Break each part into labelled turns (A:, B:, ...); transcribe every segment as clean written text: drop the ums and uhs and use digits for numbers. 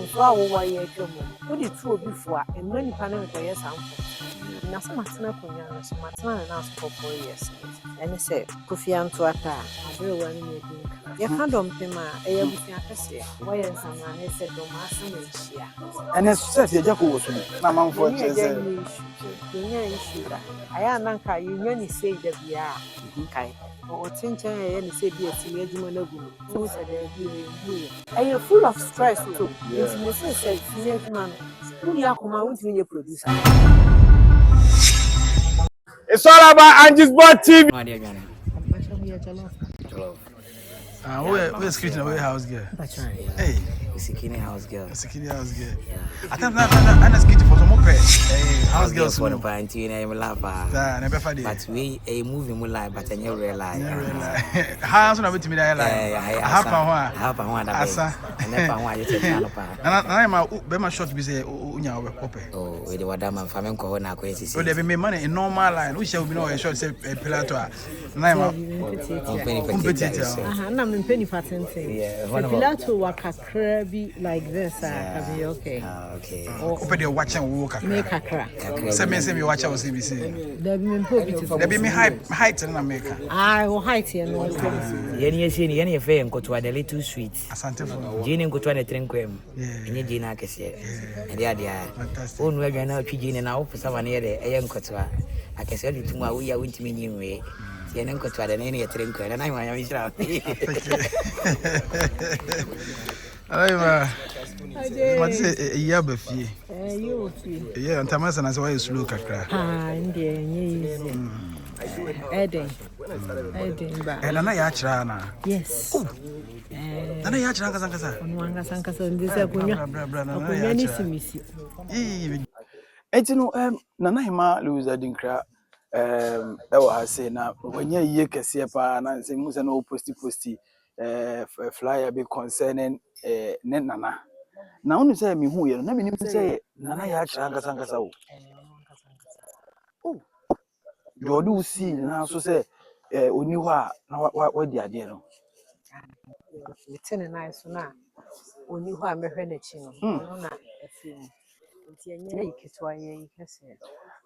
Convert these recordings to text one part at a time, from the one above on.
A: nso a wo wa ye atwam wo de tu obi fo a emma nipa na nko yes amfo na so matena konya no so matena na so for 4 years ene se Kofi Antoata abere wa ni medin ye ka dom pema e abusua kese wo ye nsama na se dom asem enhia
B: ene set ye jako wo so na manfo
A: ye
B: cheze
A: ye issue da aya nanka ye nya ni sei da bia kai o tinchen ye ni sei bia timi adwuma na gu no so da bi we you full of stress too it's me say timi adwuma no uni akoma untimi ye producer.
C: It's all about Angie's Bot TV.
B: Where screen away house girl. Hey,
D: Sikini house girl.
B: Sikini house girl. I think I'm skitty for some more house girl
D: for the party na I'm lapa. But we a movie mu like but I never realize.
B: House na bit me that like.
D: Half and one asa. And never one you take channel pa.
B: Na ma be ma short be say unya we pope.
D: Oh, we the wada man famem ko na ko esi.
B: So there be me money in normal line. We shall be no short say pilato. Na ma
D: competitor.
A: Na me penny patente. Yeah, pilato wa kakra bi like this can be okay.
D: Okay.
B: Open the watching wo kakra.
A: Make kakra.
B: Say me watch our CBC.
A: There be me po
B: there be me height na make.
A: Wo height here no.
D: Yeni yesi ni yeni fe nkoto adele too sweet.
B: Asante for.
D: Jini nkoto na trenkwem. Enye jina akese. Ade ade a. Onu adwa na otwi jini na opesa wane ye de eye nkoto a. Akese odi tumu a wo ya wontimi nyinwe. Yeni nkoto adele ne ye trenkwem na nwa ya mishra.
B: Alright, what say a be fie?
A: You fie.
B: Yeah, and Tamasa na say slow kakra.
A: Ndiye easy. Eden ba.
B: Na ya chira na.
A: Yes.
B: Na ya chira nkasa.
A: Onwanga sankasa ndise kunwa. Kunwa ni simisi.
B: Etino Nana Hima Louisa Dinkra ewo ha say na wanya yiye kese pa na say musa no posti flyer be concerning ne nana na unu say me hu ye na me nim say nana ya chira nkasa wo oh jodi usi na so say oni ho a na wa di ade no
A: metene na so na oni ho a mehwe na chi no no na afim nti enye iketwa ye ikese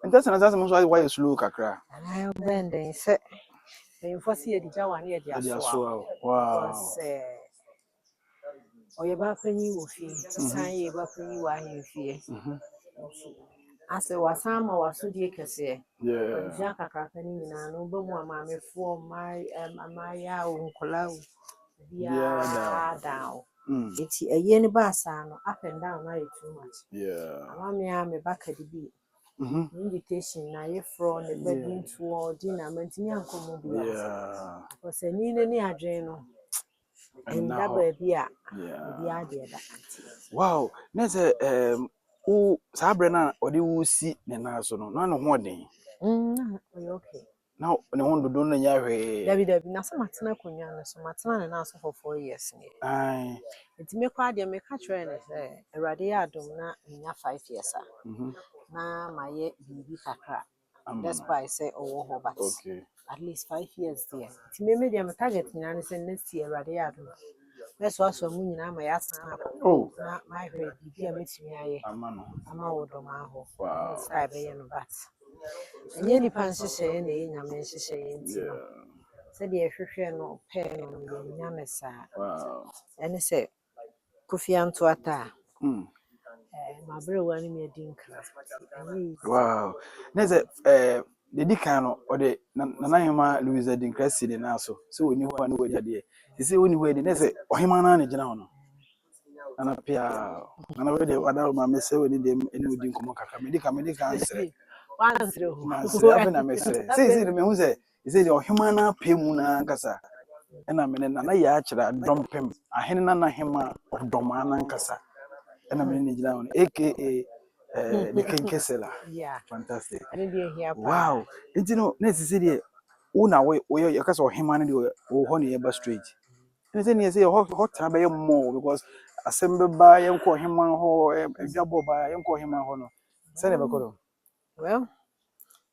B: ntasa na sasa mo so why slow kakra
A: ayo bende se enfosi ye dija wane ye dia so wow oye ba fanyi wo fie san ye ba fanyi wa he fie ase wasama wasudie kese ja kakaka ni nyina no ba mu amamefo amaya onkola bia down eti eye ni ba sa no up and down na too much amame me baka di bi invitation na ye from the bedroom to dinner mantini ankomo bia because ni ne ni adwen no enda ba bia bia de da
B: wow na say o sabre na odi wo si ne na so no na no ho den
A: okay
B: na ne ho dodo na nya hwe
A: David na so matena konya no so matena na so for 4 years ni
B: ai
A: enti me kwa de me ka kire ne say Awurade ya adom na nya 5 years na maye bibi kakra despite say owo ho but at least 5 years there enti me de me target nyina ne say next year Awurade ya adom so aso mu nyina ma ya san na my hwe bibi a metimi aye ama wo dom aho sai be ye no but enye nipa nsese na ye nyame nsese ye nti se de ehwehwe no pe no ye nyame sa ene se Kofi Antoata ma bre wani me din kra
B: wow na se de dikan no o de Nana Hima Louisa Dinkra si de na so se oni ho na wadi de se oni ho de na se ohima na gina ho no ana pia ana we de wada ma me se we de ene odi nkomo kaka me dika ansere
A: wansere ho
B: na se na me se me hu se de ohima na pemu na nkasa ena me na ya akira dompem ahene Nana Hima odoma na nkasa ena me ne gina ho aka the Kenkesela
A: yeah
B: fantastic
A: wow
B: enti no na se de una we yakasa ohima na de wo ho ne eba straight ene se ne se hot time be more because asembe ba yenko hema ho edwabo ba yenko hema ho no se ne bekodo
A: well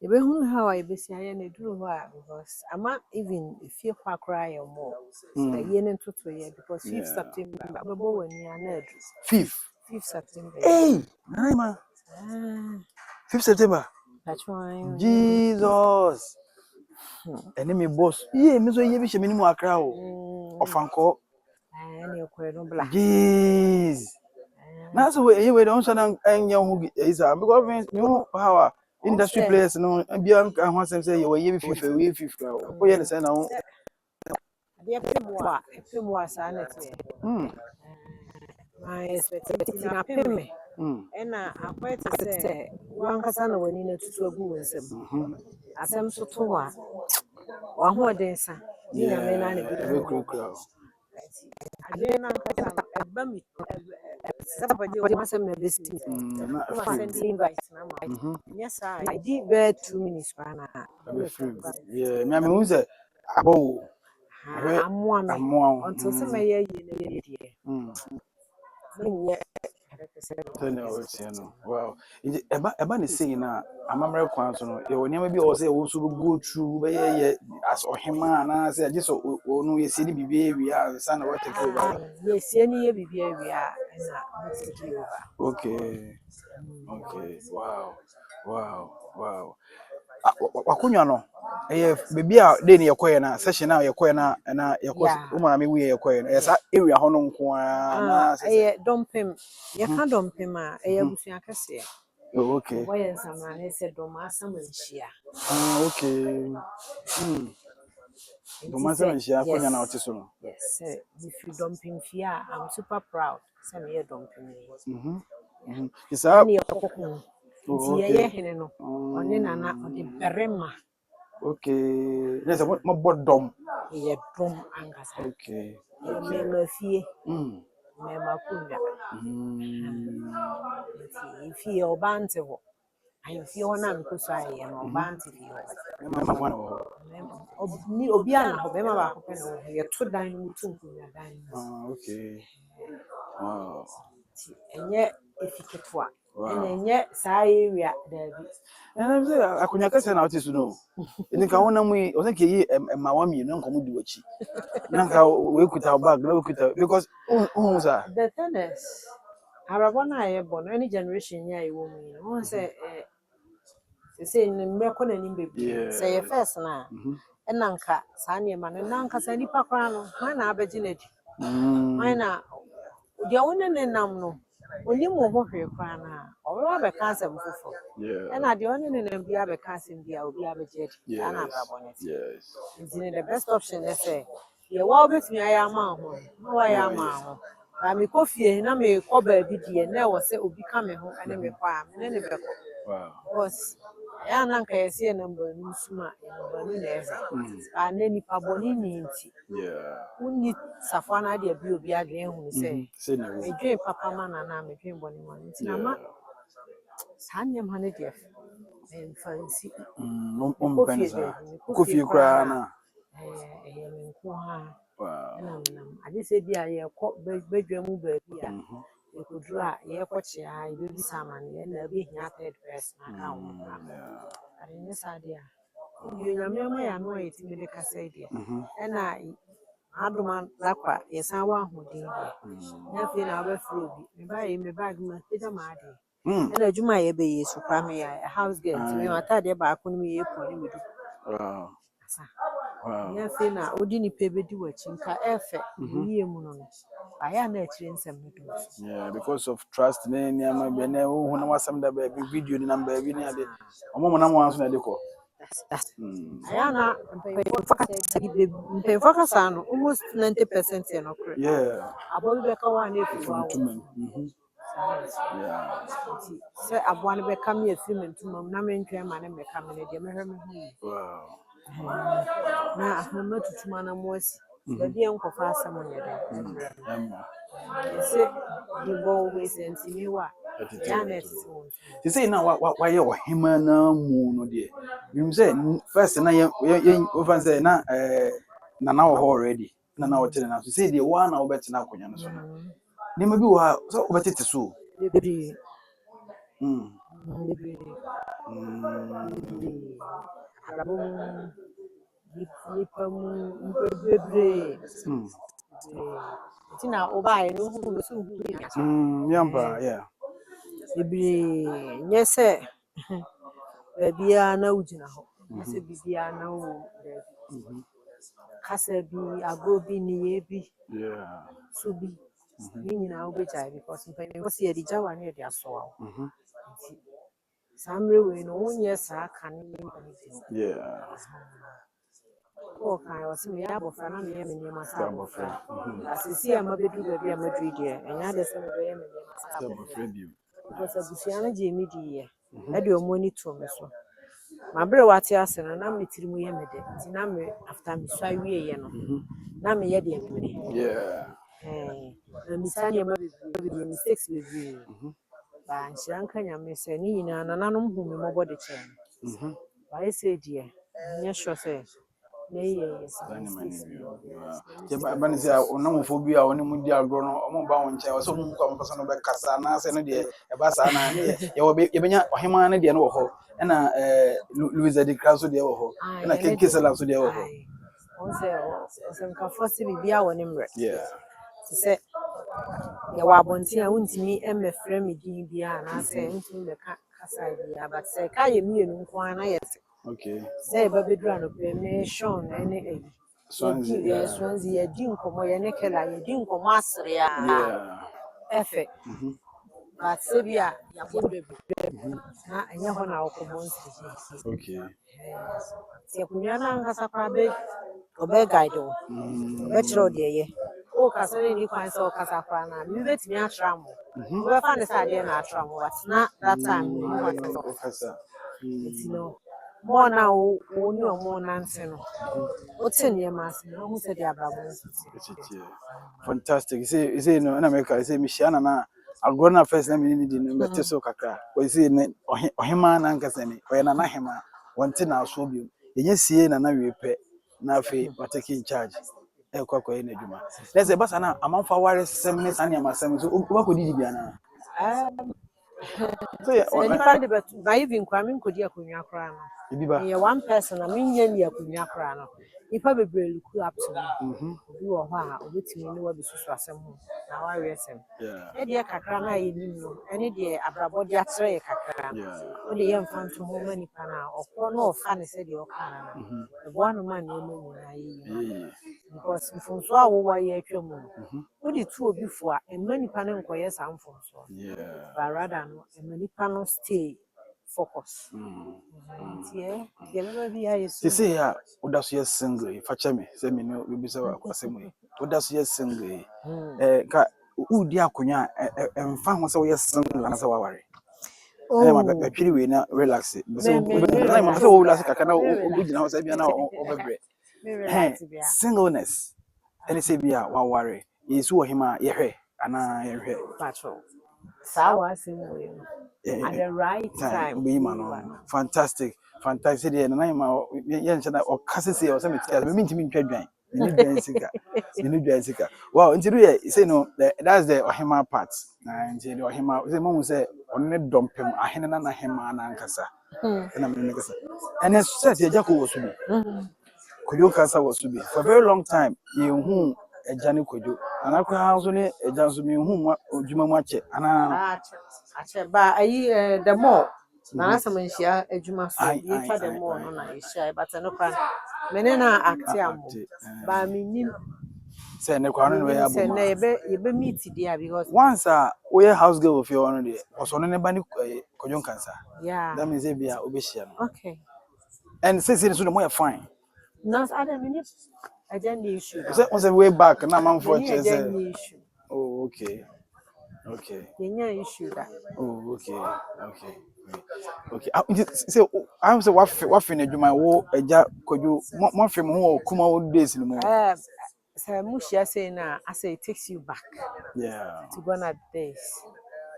A: ebe hu how I be see aye na duru ho a because ama even if you kwa cry more the ye ne toto ye because 5th September bebo wani na edu
B: 5th
A: 5th September.
B: Hey, Naima. 5th September.
A: That's why.
B: Jesus. And me boss. Yeah, me so ye bi she minimum akra o. Ofanko.
A: And you could not black.
B: Jeez. Na so we don't so na enya ho isa because me how industry players no bia nka ho asem say we ye bi FIFA we FIFA. Ko ye ne say na ho.
A: Dia pemwa sanete. My expectation na pemme. Ena akwete say wan kasa na wani na tutu agu wonsem. Asem so to wa ho densa. Ni na me na
B: be kura.
A: Ade na kasa eba mi sabaje o masem na besti. Ma send invite na ma. Yes I did bear 2 minutes bana.
B: Yeah, me am say abo.
A: Amwa until some year
B: wow. Eba ne say na amamre kwan so no ye woni ma bi o say wo so go through be ye as ohema na say age so no ye see ni bibie wi a say na what take over.
A: Yes, see ni ye bibie wi a na take over.
B: Okay. Wow. Wakunya no bebi a dey ne yekoye na session na yekoye na yekoye uma me wi yekoye na esa area ho no nko na
A: dompem ye ka dompem a abusua kase.
B: Okay.
A: Boy nsama na se dom asama nchia.
B: Okay. Dom asama nchia akonya na otiso no.
A: Yes, if you dompem fia, I'm super proud. Some year dompem.
B: Isa
A: ye hene no one nana ode berema.
B: Okay. Yes, mo bodom.
A: Ye dom angasa.
B: Okay.
A: Me ma fie. Me ma kunja. Fie obante ho. Ayo fie ona nkoso aye no obante fie ho. Ni obi ana ho be ma ba ko pe no ye to dan mu tu nkunya dan.
B: Okay. Wow.
A: Enye efiketwa. Enye sa area David.
B: And I'm saying, I couldn't get an artist to know. In the Kawana, we think ye my one million uncle would do a cheap. Now we could have back, because
A: the thing is, Arabona, born any generation, yeah, you woman. One say, in Mekon and baby, say a first now. And Nanka, Sanya man, and Nanka, Sandy Pacrano, mine abaginate. Mine are the owner and namno. When you move over your crana, or have a cancer before. And I the only name be have a cancer in the Abajet.
B: Yes.
A: It's the best option, they say. You walk with me, I am home. No, I am home. I'm a coffee, and I'm a cover BD, and there was it will be coming home and then require me.
B: Wow.
A: Was I can see a number of Nusuma and then Pabonini.
B: Yeah.
A: Who need Safana, dear Bill again, who say, a dream Papa man and I'm a dream bonny one. Sanyam honey, dear. And fancy
B: coffee crana.
A: Wow. I just said, yeah, bedroom baby. You could draw your coach, I do this salmon, and there'll be third person. I in this idea. You remember, I know it's in the Cassadia. And I don't want Laqua, yes, I want who did. Nothing I'll be buy me bag, Peter Mardi. And a Juma be is me a house girl to me, I thought about me.
B: Wow.
A: Nothing now, Odini Pebe do a chinka effect. I am not some.
B: Yeah, because of trust, when I was some baby video number, a moment I'm once in the call.
A: I am not focus on almost 90% in okra.
B: Yeah.
A: About the one if you are.
B: Yeah.
A: Say, I want to become a film and to my name and man and become a dear.
B: Wow.
A: Now, I'm not to man and was the young of us someone. You say, you always and see me what.
B: You say now why you him na mu no de. You say first na you over say na na already. Na what na so say the one na obet na akonya no so. Ni ma bi wa so obetete so.
A: Tina oba no hu so hu ya.
B: Yamba, yeah.
A: Ibi nyese bia na ujina ho. Nyese bibia na wo. Kasa bi agro bi ni ye bi.
B: Yeah.
A: So bi. Ni nyina wo beja because mpani ko se di jawa ne di aso awo. Samre we no wonye sa aka ne ni.
B: Yeah.
A: Oh, I was me abofra na me ye me nyema sa abofra. Asisi ama bedu baabi ama dui de. Enya de se me be ye me nyema sa abofra. Because abusia na je me di ye. E de omo ni to me so. Ma bre wate ase no na me tiri mu ye me de. Ti na me after me so awie ye no. Na me ye de me.
B: Yeah.
A: Na mi sane ma be mistakes be. Ba nshira nyame se ni nyina na nanom hu me mobo de chen. Ba e se die. Nye sure say yes.
B: But say no phobia on him di agro no omo ba won che so mu kwa mpasa no be kasa na se no de e ba sa na ye ye benya ohema na de no wo ho na Louisa de Crasso de wo ho na Kenkesela so de wo ho
A: on se nka fosi bibia woni mre
B: yeah
A: se ye wa bonti a untimi emefre me din bia na se untimi be kasa bia but se ka ye mienu nko na ye
B: okay
A: se ba bedura no pe me Sean ene Swansea ye din komo ye ne kela ye din komo asre ya efe but se bia ya bodo na enye ho na okomo nsi
B: okay
A: se kunya na ngasa kwa be obe guide o obe chiro de ye o kasa ni kwan se o kasa kwa na mi betimi atra mo obe fa ne sa de na atra mo but na that time we know what
B: professor
A: no more na o ni o mo nanse no o tin ye mas no hu se de abrabo
B: fantastic say no na America say Michiana na agro na first na me ni di no mete so kakra o say ne ohema na nkasa ni o na hema wonte na aso bi yenye sie na we pe na afi wa take in charge e kwakwa ye na djuma let's say basa na amanfa ware 7 minutes ani amasem so ba ko didi bia na
A: so ni pa de bet na even kwa min kodi akonwa kra no ye one person na min nya ni akonwa kra no ipa bebre luku up to me obi wo ho a obetimi ni wa besusu asem ho na wa resem e de kakra na ye nim no ene de abrabo de atre ye kakra o de ye mfanto ho mani pa na okwo no ofa ne se de okara na e bo anu ma na emu nyina yi because mfonso a wo wa ye atwam o de tu obi fo a emani pa ne nkoye sa mfonso but rather no emani pa no stay focus
B: say ya odaso yes single facha me say me no be say akwasem yi odaso yes single ka udi akonya emfa ho say yes single na say waware eh ma be twiri we na relax so na ma say wo relax kaka na ogina ho say bia na obebre singleness any say bia waware yesu wo hima ye hwe ana ye hwe
A: patrol sawa sinwe at the right time
B: be man fantastic there na ma ye nche na o kasese o say me tia me ntimi ntwa dwan me dwan sika wow nti do ye say no that's the ohima part na nti the ohima say mo say on ne dompem ahene na hema na nkasa na me nkasa and set ye jako wo so bi kojo kasa wo so bi for a very long time ye hu eja ne kojo anakwa so ne eja so me hu odwuma mu ache ana
A: ache ba ayi the more na asem nhia adwuma so ye twa the more no na ye share but no kwa mene na acte am ba minim
B: say ne kwa no we aboma
A: say na ye be meet there because
B: once we house girl of your own there also no ba ni kojo kansa that means e bia obehia no
A: okay
B: and say so the more fine
A: no other minute agenda issue
B: say way back na man for che say
A: issue
B: oh okay
A: yenya issue that
B: oh okay say I say what fin adwuma wo eja kojo mo fem ho kuma wo days ni mo
A: say mushia say na I say it takes you back to go na days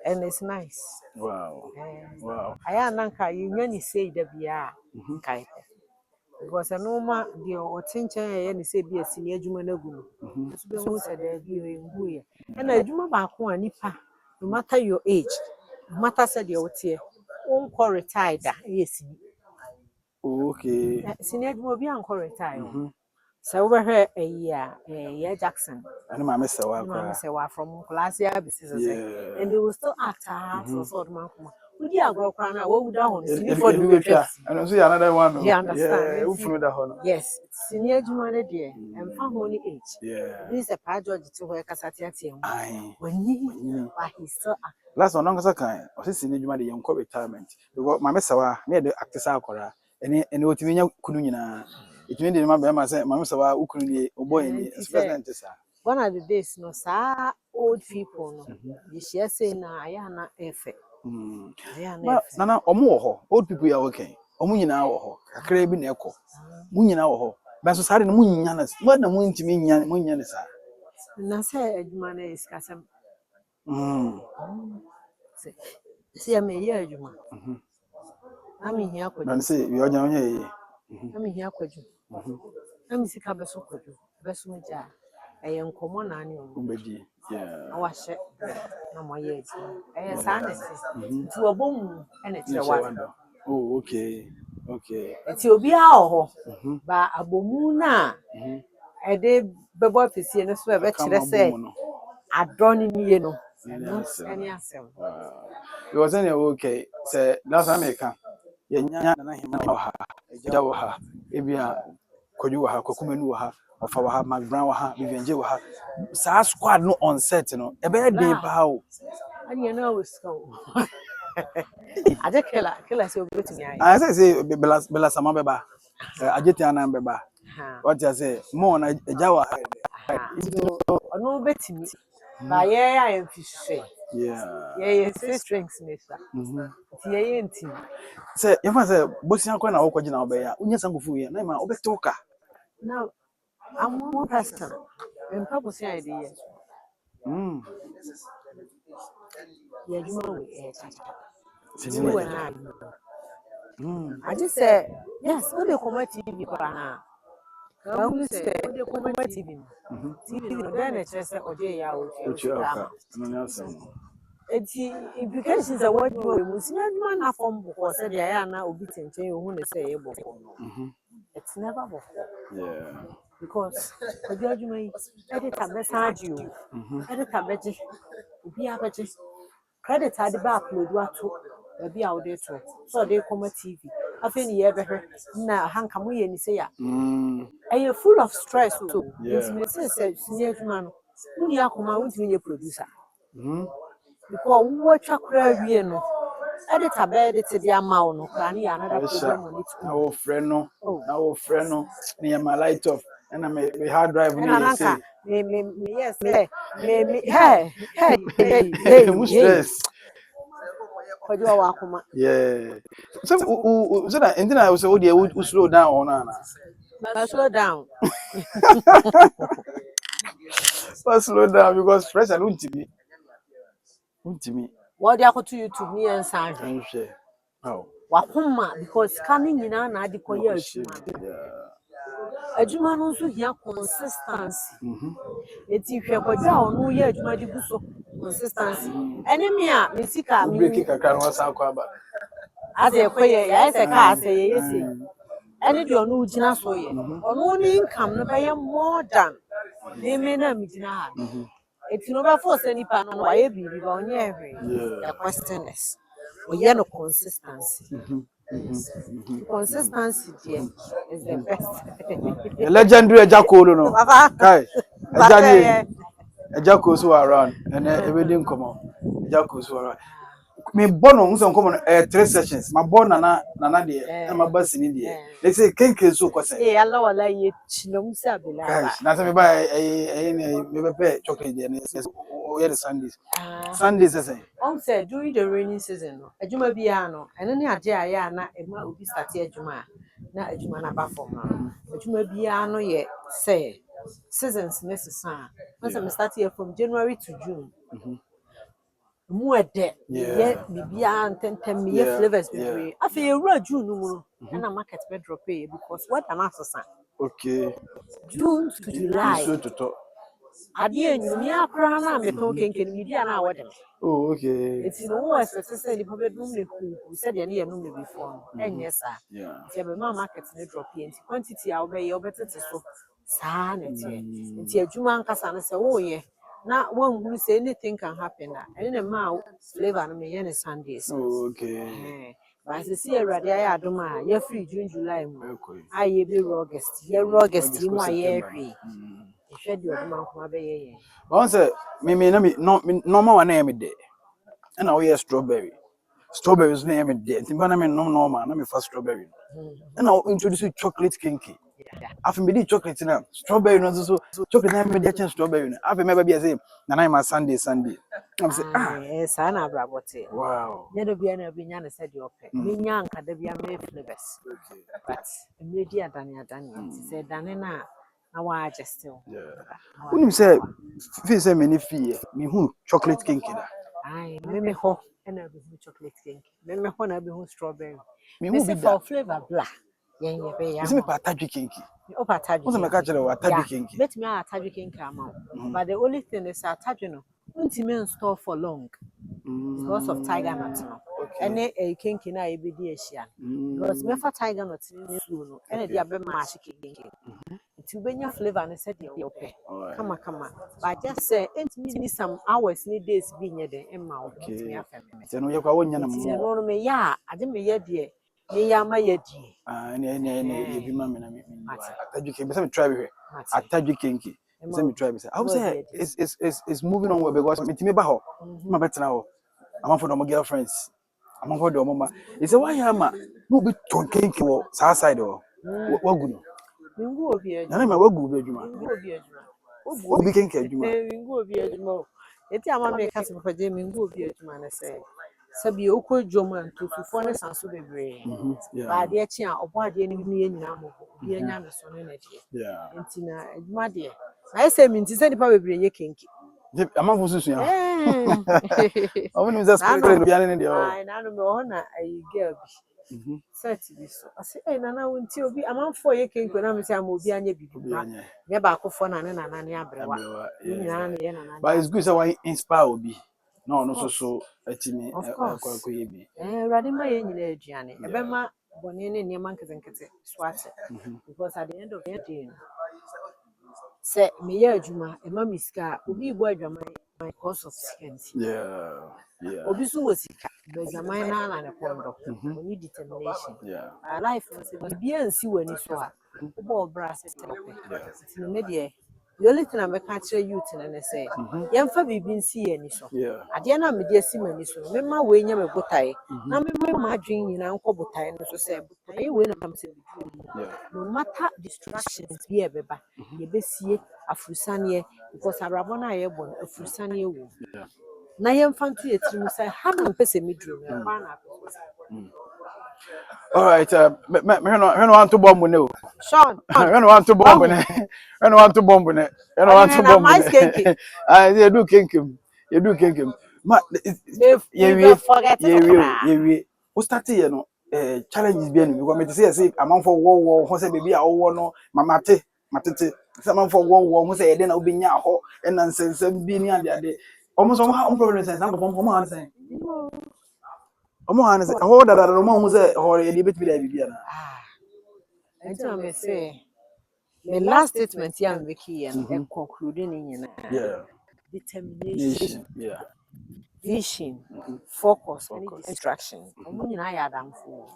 A: and it's nice
B: wow
A: aya nanka yenya ni say da bia kai because no ma the otinchen ye ni say bia sini adwuma na gu no so be hu say da bia hu ye na adwuma ba ko anipa no matter your age no matter say the otie won ko retired yes
B: okay
A: sini adwuma bi an ko retire So over here a year, Jackson.
B: And my Miss
A: Mama say we from Colasia business,
B: yeah.
A: and they will still act so sort of man. We are grow crown. What would that one?
B: For the and also another one.
A: You understand?
B: Yeah, who follow that one?
A: Yes, senior Jumane dear, and found only age.
B: Yeah.
A: This is a project to work as a team.
B: Aye.
A: When you, but he's still act.
B: Last one, Uncle Sakai, or since in the young retirement. Because my Messawa near the actor Sakura, and what you mean, Kununa. It means the Mamma said, Mamma Sawa, Ukuni, or boy,
A: one of the days, no, sir, old people, no, you share saying, I am not effect.
B: Nana, or more, old people are okay. Omunina or a craving echo. Munina or Basso and Munianas, what the moon to me, Munianas.
A: And I say, man is Cassam. See, I may hear you. I mean, here could
B: you say, you are young.
A: I mean, here could you. I'm sick of a super. Bessumaja, a young common annual.
B: Yeah.
A: I was shut. No more years. I am sanity to a boom and it's a wonder.
B: Oh, okay. Okay.
A: It's your be our but a bomuna. I did Babo Fissi and a swear, but I say, I don't know. Any answer.
B: It was any okay. Say, last America. Yenya na him ha. Eja wo ha. Ebia Koju ha, Kokumenu ha, of our McBrown ha, Vivian J ha. Sa squad no on set no. E be dey pa o.
A: And you know it's go. I just kill us over to me.
B: I say Bella Sama beba. Ajeti anan beba. What you say? More na eja wa.
A: No bet me. But yeah, I am fish. Yeah, say strengths me, sir. Yeah,
B: say, if I say, Bossian Kona Okojina Obey, Unyasangufu, Nama Obetoka.
A: Now, I'm one person. And Papa say ideas. Yeah, you know, I just said, yes, what do you come TV for now? Who say, what do you come TV? TV, then it's just a day out. Implications are what you must not form because they are now obedient to you who say it's never before.
B: Yeah.
A: Because the judgment edit a message you, edit a budget, be a budget. Credit had the back load what to be out there too. So they come at TV. I think you ever now hang come we and say, and you're full of stress. So, intimacy says, near man, who you are come out with your producer. Because what you crave, you know, edit a bed, it's the amount of money, another program on it.
B: Our friend, no, near my light off, and I'm a hard drive.
A: Yes, hey,
B: yeah. So that, and then I was who slow down on
A: slow down.
B: Slow down because pressure don't to me.
A: What they are to you to me and Sandra?
B: Oh,
A: Wakuma, because coming in an adequate years. A Juman also here consistency. It's if you're no year, consistency. Enemy, Missika,
B: breaking a car was our
A: as a quay, as a car say, yes, and if you're no Gina so ye, or no income, no pay more than they may not meet now. It's never force any pan on why be on every question is. We have no consistency. Consistency is the best.
B: The legendary Jacko, no. A Jacko's who around and everything come on. Jacko's who around. Me born on some common 3 sessions. My born Nana dear, and my bus in India. They say, can't kill so cause
A: I allow like you, Chilum Sabila.
B: Nothing by a chocolate the Sundays. Sundays, I say.
A: Said during the rainy season, a Juma piano, and any idea, not a man will be started Juma, not a Jumana Baffo. A Juma piano yet, say, seasons necessary. Once I'm starting from January to June. More dead, yet, maybe and 10 year flavors. I feel a June and a market bedrock pay because what an answer.
B: Okay.
A: June to July.
B: To talk.
A: I didn't near crown. I'm talking can be an hour.
B: Oh, okay.
A: It's no worse to say the public room who said any room before. And yes, sir. Yeah. If you have a market drop in quantity, I'll be your better to so saa na tie nti adwuma nkasa no se wo ye na wanhuru say anything can happen that and then ma flavor no me ye ne Sundays
B: Okay.
A: but see Awurade aye adom a ye free June July mu aye be August ye August mu aye hwe ehwe de odom akoma be ye
B: Once me no ma wana me de na we strawberry strawberries na me de nti bana me no normal na me fa strawberry na introduce chocolate kinky after me di chocolate na strawberry no so chocolate na me de chen strawberry na after me ba bia say na my Sunday I'm say
A: saa na abrabote
B: wow
A: nye do bia na obinya ne se de ope me nya nka da bia me flavors but immediate adane nti say dane na wa adjust
B: unim say feel say me ni fie me hu chocolate kinky da
A: me ho na be hu chocolate cake me ho na be hu strawberry
B: me
A: me
B: hu
A: say
B: bi da
A: for flavor blah yen ye be ya
B: me patadwi kinky
A: o patadwi
B: what's me ka kire wa patadwi kinky
A: bet me atadwi cake amount but the only thing is atadwi no unti store for long because of tiger nut no ene cake na e be di ehia because me for tiger nut ni su no ene dia be ma cake nti ubenya flavor ne se de ope kama but just say ntimi some hours ni days bi nye de emma o ntimi afem
B: se no ye kwa wonya na mo
A: se no me ya ade me ye de me ya ma ye di
B: ene ye bi ma me na me atadwi kinky se me try we atadwi kinky se me try be say I would say it's moving on well because ntimi ba ho ma betena ho am for my girlfriends am for the mama he say why am no be ton kinky wo sa side wo wagu no
A: mingu obi
B: na na me wagu be adwuma obi kinky adwuma
A: mingu obi adwuma eti ama me ka se papa je mingu obi adwuma na se sabi okọ dwoma ntofufo ne sanso bebre ba de echi a obo ade ni ni nyina mo bi anya me so ne na de enti na adwuma de na ese mi nti se nipa bebre ye kinky
B: am for susu ya omo ni just spirit bi ane de o
A: ai na no me ho na ai girl bi set bi so ase na na wonti obi amanfo ye kinky na me se am obi anya bibi ba me ba akofo na ne nana ne abrewa ni nyina na ye nana
B: but it's good so why inspire obi no no so atimi kwa ye bi
A: Awurade ma ye nyina aduane ebe ma bone ne niam nketenkete so ate because at the end of the day say me ye adwuma e ma misika obi bo adwuma my course of science obi so wo sika be adwuma na ne kondo oni determination life say bi ansi wani so a obo obra se te me de the only thing I'm catching youth and say, Yamfa bibin see any so. At the end of the day, see many so. Remember, when you have a botai, now my dream in Uncle Botai, and so say, I will come to no matter distractions be a beba, ye be see a Fusania because I rabona airborne a Fusania woo. Na yamfa to a team say, how many person me drew
B: all right me no want to bomb no
A: Sean,
B: me no want to bomb ne me no want to bomb ne me no want to bomb ne ah you do kinkim ma ye we we start here no challenges bi enu because me say amount for wo ho say baby a wo no matete say amount for wo ho say e dey na obinya ho e na nsensem bi ni ade almost some problem sense na go from say omo han say ho da no mo hu say ho ye dey bit bi da bibia na
A: until me say the last statement you am making and concluding in determination vision focus and distraction omo nyina ya adamfo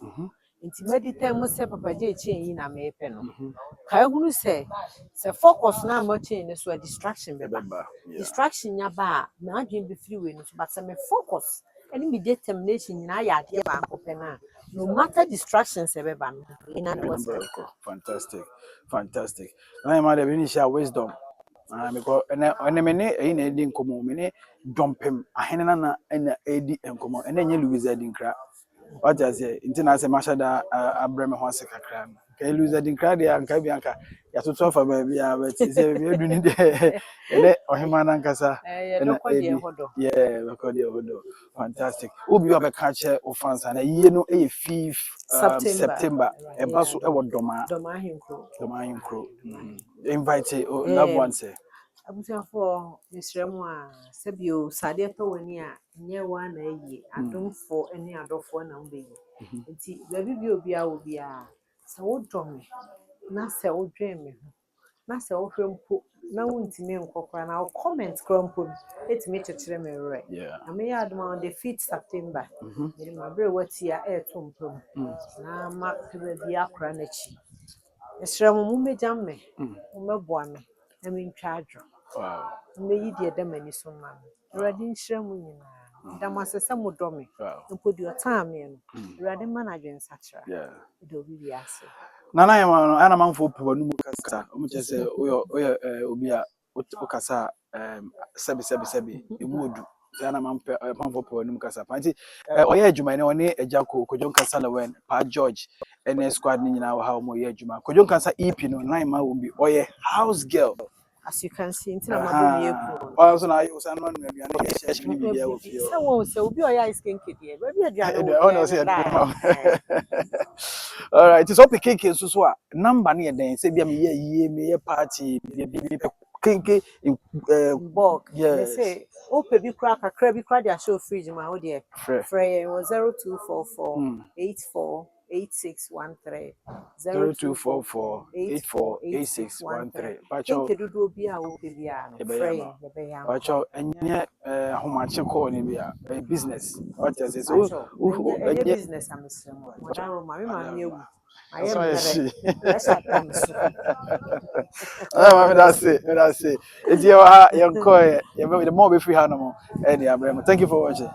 A: nti meditate mo say papa je echi na me pe no ka ehunu say focus na mo change so distraction be ba distraction nya ba na adwen be free way no so but say me focus and me determination nyina ya ade ba akopɛ na no matter distractions be ba no in and was
B: fantastic na ma de be share wisdom because ene me ne e na edi nkomo me ne dompem ahene na edi nkomo ene nye Louise Adinkra what I say intina say mashada abreme ho ase kakra no ka Louise Adinkra de anka bi anka ya toto fa ba bi ya but say me edu ni de ene ohema na nkasa ene edi record your hodo fantastic obi wa be ka che o fans na ye no e 5th September e ba so e wo doma hinkro invite loved ones
A: abusiafo misremu a sebio sade to wani a nye wa na yi adomfo ene adofo na mbeyi nti baby bi obi a obi a se wo dome na se wo dwen me ho na sɛ wohwɛ mpo na wontumi nkɔkora na wo comment kora mpo ɛtumi kyekyere me werɛ na meyɛ adom on the 5th September mede mabrɛ wati a ɛɛto mpam na mapɛ baabi akora n'akyi ɛsrɛ mo mmɛgya me mmɛboa me na mentwa adwo mmɛyi deɛ ɛda m'ani so ma me Awurade nhyira mu nyinaa da mo ase sɛ modɔ me mpo deɛ ɔtaa me no Awurade ma no adwensakyera ɛda obi bi ase
B: Nana yama no ana manfo po no mu kasa o mche se obi a o kasa sebi emu odu se ana manfo po no mu kasa panti oye adwuma ne one ejako Kojo kasa lawen pa George ene squad ni nyina ha o mo ye adwuma Kojo kasa EP no nan ma wo bi oye house girl
A: as you can see ntina ma bo eku
B: also na you say no aduane ye share ni bibia wo fie
A: se wo se obi oya ice cream kede ba bi aduane
B: wo no say all right it's up keke so a number na den say bia me ye me ye party bi keke
A: bulk they say ope bi kra kakra bi kra dia show fridge ma wo de frey 0244 84 8613
B: 0244 84 8613 Pacho
A: kedudu obi a wo bi a no frey ye be ya
B: Pacho enye homache call ni bia business what you say so
A: business am srem mo dan ro ma me ma me ewu I am ready. Let's have time.
B: That's it. It's your more be free. Thank you for watching.